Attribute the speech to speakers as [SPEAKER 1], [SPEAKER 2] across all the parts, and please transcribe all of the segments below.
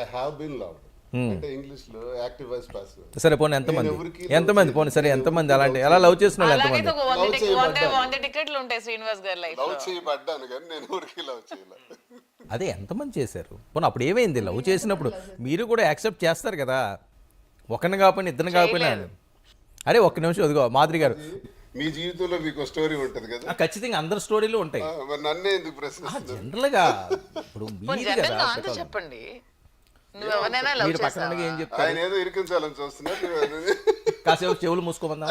[SPEAKER 1] I have been loved అంటే English లో active voice passive.
[SPEAKER 2] సరే పోనీ ఎంతమంది పోనీ సరే ఎంతమంది అలాంటి ఎలా లవ్ చేసిన వాళ్ళు ఎంతమంది
[SPEAKER 3] టికెట్లు ఉంటాయి శ్రీనివాస్ గారి లైఫ్
[SPEAKER 1] లవ్ చేయబడ్డాను కానీ నేను ఎవరికి లవ్ చేయలేదు.
[SPEAKER 2] అదే ఎంతమంది చేశారు పోనీ అప్పుడు ఏమైంది లవ్ చేసినప్పుడు మీరు కూడా యాక్సెప్ట్ చేస్తారు కదా ఒకరిని కాకపోయినా ఇద్దరిని కాకపోయినా. అరే ఒక్క నిమిషం అదిగో మాధురి గారు
[SPEAKER 1] మీ జీవితంలో మీకు స్టోరీ ఉంటది కదా.
[SPEAKER 2] ఖచ్చితంగా అందరి స్టోరీలు ఉంటాయి.
[SPEAKER 1] నన్నే ఎందుకు ప్రశ్నిస్తున్నారు?
[SPEAKER 2] జనరల్ గా ఇప్పుడు
[SPEAKER 3] చెప్పండి
[SPEAKER 2] మీరు పక్కన ఏం చెప్తారు?
[SPEAKER 1] ఆయన ఏదో ఇరికించాలని చూస్తున్నారు.
[SPEAKER 2] కాసేపు చెవులు మూసుకోమన్నా.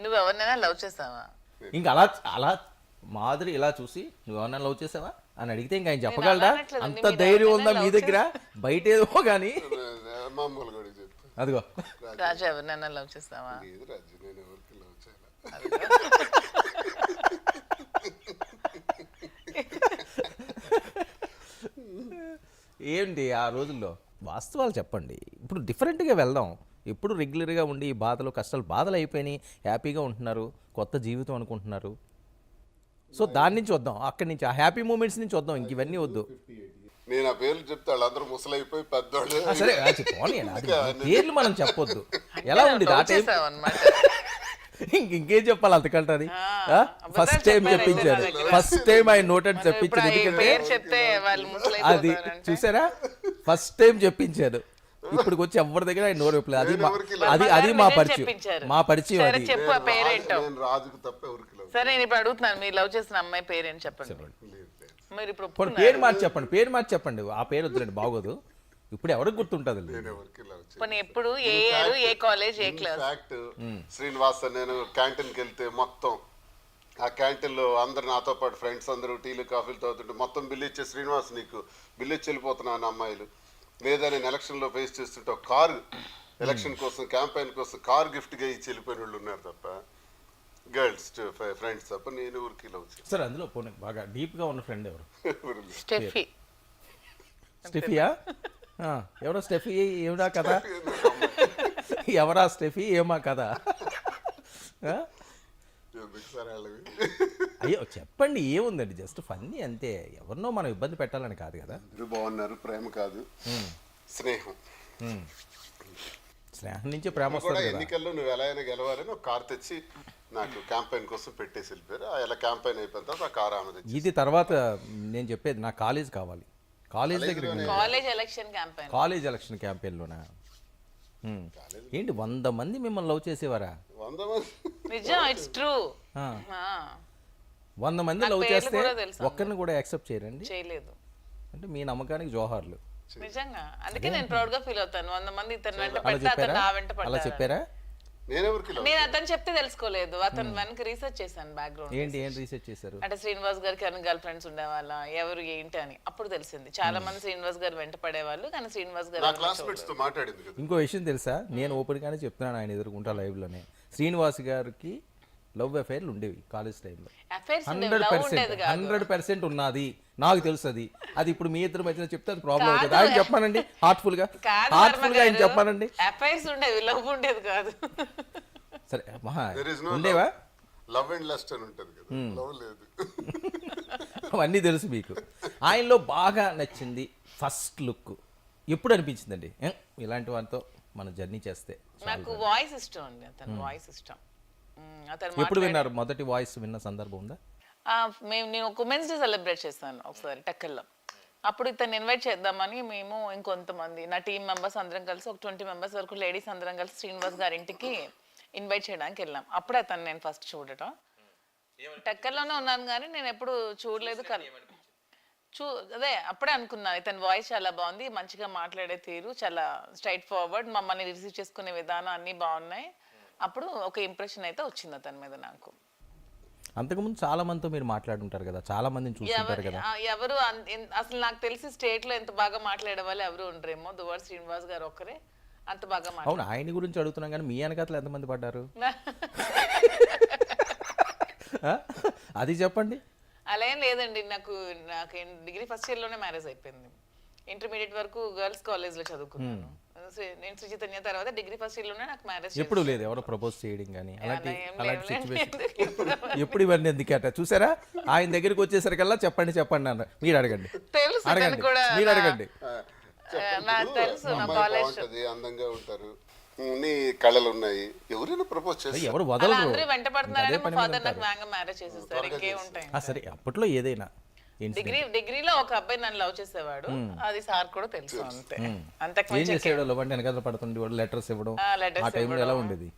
[SPEAKER 3] నువ్వు ఎవరినైనా లవ్ చేసావా?
[SPEAKER 2] ఇంకా అలా మాధురి ఇలా చూసి నువ్వు ఎవరినైనా లవ్ చేసావా అని అడిగితే ఇంకా ఆయన చెప్పగలరా? అంత ధైర్యం ఉందా మీ దగ్గర? బయట ఏదో కానీ
[SPEAKER 1] మామూలు కూడా చెప్పు.
[SPEAKER 2] అదిగో
[SPEAKER 3] రాజు ఎవరినైనా లవ్ చేస్తావా?
[SPEAKER 1] లేదు రాజు, నేను ఎవరికి లవ్ చేయాలి.
[SPEAKER 2] ఏంటి ఆ రోజుల్లో వాస్తవాలు చెప్పండి. ఇప్పుడు డిఫరెంట్గా వెళ్దాం. ఎప్పుడు రెగ్యులర్గా ఉండి ఈ బాధలు కష్టాలు బాధలు అయిపోయినాయి, హ్యాపీగా ఉంటున్నారు, కొత్త జీవితం అనుకుంటున్నారు. సో దాని నుంచి వద్దాం, అక్కడి నుంచి ఆ హ్యాపీ మూమెంట్స్ నుంచి వద్దాం. ఇంక ఇవన్నీ వద్దు.
[SPEAKER 1] నేను ఆ పేర్లు చెప్తే వాళ్ళందరూ ముసలైపోయి పెద్దవాళ్ళు.
[SPEAKER 2] సరే పేర్లు మనం చెప్పొద్దు. ఎలా ఉంది ఆ టైం? ఇంకేం చెప్పాలి అంతకంటే? అది ఫస్ట్ టైం చెప్పించారు. ఫస్ట్ టైం ఆయన నోటెడ్ చెప్పించారు. ఎందుకంటే అది చూసారా ఫస్ట్ టైం చెప్పించారు. ఇప్పుడు వచ్చి ఎవరి దగ్గర ఆయన నోరు చెప్పలేదు. అది మా పరిచయం అది.
[SPEAKER 1] రాజుకు తప్ప ఎవరికి లవ్.
[SPEAKER 3] సరే నేను ఇప్పుడు అడుగుతున్నాను, మీరు లవ్ చేసిన అమ్మాయి పేరేంటి చెప్పండి. మీరు ఇప్పుడు
[SPEAKER 2] పేరు మార్చి చెప్పండి. ఆ పేరు వద్దులేండి, బాగోదు. ఇప్పుడు ఎవరికి గుర్తుంటది?
[SPEAKER 3] ఎప్పుడు ఏ ఇయర్, ఏ కాలేజ్, ఏ క్లాస్?
[SPEAKER 1] శ్రీనివాస్ నేను క్యాంటీన్కి వెళ్తే మొత్తం ఆ క్యాంటీన్లో అందరు నాతో పాటు ఫ్రెండ్స్ అందరూ టీలు కాఫీలు తాగుతుంటే మొత్తం బిల్లు ఇచ్చే శ్రీనివాస్ నీకు బిల్లు ఇచ్చి వెళ్ళిపోతున్నాను అమ్మాయిలు. లేదా నేను ఎలక్షన్లో ఫేస్ చేస్తుంటే ఒక కారు ఎలక్షన్ కోసం క్యాంపెయిన్ కోసం కారు గిఫ్ట్గా ఇచ్చి వెళ్ళిపోయిన వాళ్ళు ఉన్నారు తప్ప గర్ల్స్ ఫ్రెండ్స్ తప్ప నేను ఊరికి లవ్ చేయను.
[SPEAKER 2] సార్ అందులో పోనీ బాగా డీప్గా ఉన్న ఫ్రెండ్ ఎవరు?
[SPEAKER 3] స్టెఫియా?
[SPEAKER 2] ఎవరో స్టెఫీ ఏమిడా కదా? ఎవరా స్టెఫీ ఏమా కదా? అయ్యో చెప్పండి, ఏముందండి, జస్ట్ ఫన్నీ అంతే. ఎవరినో మనం ఇబ్బంది పెట్టాలని కాదు కదా.
[SPEAKER 1] బాగున్నారు, ప్రేమ కాదు స్నేహం.
[SPEAKER 2] స్నేహం నుంచి ప్రేమ
[SPEAKER 1] కూడా. ఎన్నికల్లో నువ్వు ఎలా అయినా గెలవాలని ఒక కార్ తెచ్చి నాకు క్యాంపెయిన్ కోసం పెట్టేసి వెళ్ళిపోయారు. అలా క్యాంపెయిన్ అయిపోయిన తర్వాత ఆ కార్ ఆమె.
[SPEAKER 2] ఇది తర్వాత నేను చెప్పేది, నాకు కాలేజ్ కావాలి. కాలేజ్ దగ్గర కాలేజ్ ఎలక్షన్ క్యాంపెయిన్లోనా ఏంటి 100 మంది మిమ్మల్ని లవ్ చేసేవారా? 100 మంది లవ్ చేస్తే ఒక్కరిని కూడా యాక్సెప్ట్ చేయరండి?
[SPEAKER 3] చేయలేదు.
[SPEAKER 2] అంటే మీ నమ్మకానికి జోహార్లు.
[SPEAKER 3] నిజంగా అందుకే నేను ప్రౌడ్ గా ఫీల్ అవుతాను. 100 మంది ఇతను వెంట పడితే అతను నా వెంట పడ్డారు.
[SPEAKER 2] అలా చెప్పారా?
[SPEAKER 3] నేను అతను చెప్తే తెలుసుకోలేదు, అతను వెనక రీసెర్చ్ చేశాను. బ్యాక్గ్రౌండ్
[SPEAKER 2] ఏం రీసెర్చ్ చేశారు?
[SPEAKER 3] అంటే శ్రీనివాస్ గారికి అని గర్ల్ ఫ్రెండ్స్ ఉండేవాళ్ళ, ఎవరు ఏంటి అని అప్పుడు తెలిసింది. చాలా మంది శ్రీనివాస్ గారు వెంట పడేవాళ్ళు, కానీ శ్రీనివాస్ గారు.
[SPEAKER 2] ఇంకో విషయం తెలుసా, నేను ఓపెన్ గానే చెప్తున్నాను ఆయన ఎదుర్కొంటా లైవ్ లోనే, శ్రీనివాస్ గారికి లవ్ అఫైర్లు ఉండేవి కాలేజ్ టైంలో. 100% ఉన్నది, నాకు తెలుసు. అది ఇప్పుడు మీ ఇద్దరు మధ్యన చెప్తే అది ప్రాబ్లం అవుతుంది. ఆయన చెప్పానండి హార్ట్ఫుల్ గా ఆయన చెప్పానండి.
[SPEAKER 3] అఫైర్స్ ఉండేవి, లవ్ ఉండేది కాదు.
[SPEAKER 2] సరే మహా ఉండేవా?
[SPEAKER 1] లవ్ అండ్ లస్ట్ అని ఉంటది కదా, లవ్ లేదు.
[SPEAKER 2] అవన్నీ తెలుసు మీకు. ఆయనలో బాగా నచ్చింది ఫస్ట్ లుక్ ఎప్పుడు అనిపించిందండి ఇలాంటి వారితో మనం జర్నీ చేస్తే?
[SPEAKER 3] నాకు వాయిస్ ఇష్టం అండి, అతని వాయిస్ ఇష్టం.
[SPEAKER 2] ఎప్పుడు విన్నారు? మొదటి వాయిస్ విన్న సందర్భం ఉందా?
[SPEAKER 3] నేను ఒక ఉమెన్స్ డే సెలబ్రేట్ చేస్తాను ఒకసారి టెక్కల్లో. అప్పుడు ఇతను ఇన్వైట్ చేద్దామని మేము ఇంకొంతమంది నా టీం మెంబర్స్ అందరం కలిసి ఒక 20 మెంబర్స్ వరకు లేడీస్ అందరం కలిసి శ్రీనివాస్ గారి ఇంటికి ఇన్వైట్ చేయడానికి వెళ్ళాం. అప్పుడే అతను నేను ఫస్ట్ చూడటం. టెక్కల్లోనే ఉన్నాను కానీ నేను ఎప్పుడు చూడలేదు. అదే అప్పుడే అనుకున్నాను, ఇతని వాయిస్ చాలా బాగుంది, మంచిగా మాట్లాడే తీరు చాలా స్ట్రైట్ ఫార్వర్డ్, మమ్మల్ని రిసీవ్ చేసుకునే విధానం అన్నీ బాగున్నాయి. అప్పుడు ఒక ఇంప్రెషన్ అయితే వచ్చింది అతని మీద నాకు.
[SPEAKER 2] అంతకుముందు చాలా మందితో మీరు మాట్లాడుంటారు కదా, చాలా మందిని చూస్తుంటారు కదా.
[SPEAKER 3] ఎవరు అసలు నాకు తెలిసి స్టేట్ లో ఎంత బాగా మాట్లాడే వాళ్ళు ఎవరు ఉండరేమో, దువ్వాడ శ్రీనివాస్ గారు ఒక్కరే అంత బాగా.
[SPEAKER 2] అవును, ఆయన గురించి అడుగుతున్నాం కానీ మీ వెనకాతలు ఎంతమంది పడ్డారు అది చెప్పండి.
[SPEAKER 3] అలా ఏం లేదండి, నాకు డిగ్రీ ఫస్ట్ ఇయర్ లోనే మ్యారేజ్ అయిపోయింది. ఇంటర్మీడియట్ వరకు గర్ల్స్ కాలేజ్ లో చదువుకున్నాను. నేను సుచితన్య తర్వాత డిగ్రీ ఫస్ట్ ఇయర్ లోనే నాకు మ్యారేజ్.
[SPEAKER 2] ఎప్పుడు లేదు ఎవరో ప్రపోజ్ చేయడం కానీ అలాంటి సిచ్యువేషన్ ఎప్పుడు ఇవన్నీ ఎందుకట? చూసారా, ఆయన దగ్గరికి వచ్చేసరికల్లా చెప్పండి అన్న. మీరు అడగండి, మీరు అడగండి.
[SPEAKER 3] నాకు తెలుసు, నా
[SPEAKER 1] అమ్మాయి
[SPEAKER 3] కాలేజ్
[SPEAKER 1] బాగుంటది, అందంగా ఉంటారు, నీ కళలు ఉన్నాయి, ఎవరైనా ప్రపోజ్ చేస్తారు.
[SPEAKER 2] ఎవరు
[SPEAKER 3] అలా
[SPEAKER 2] వదలరు
[SPEAKER 3] అందరూ వెంట పడుతున్నారని
[SPEAKER 2] అదే
[SPEAKER 3] మా
[SPEAKER 2] పని మీద
[SPEAKER 3] ఫాదర్ నాకు
[SPEAKER 2] ఉంటారు.
[SPEAKER 3] వేగంగా మ్యారేజ్ చేసేస్తారు. ఇంకేం ఉంటాయి.
[SPEAKER 2] సరే అప్పట్లో ఏదైనా ఏంటి
[SPEAKER 3] డిగ్రీలో ఒక అబ్బాయి నన్ను లవ్ చేసేవాడు, అది సార్ కూడా తెలుసు అంతే.
[SPEAKER 2] ఏం
[SPEAKER 3] అంతకు
[SPEAKER 2] చేసేవాడు లవ్ అంటే వెనకాల పడుతుండే వాడు లెటర్స్ ఇవ్వడం
[SPEAKER 3] letters
[SPEAKER 2] ఆ టైంలో ఎలా ఉండేది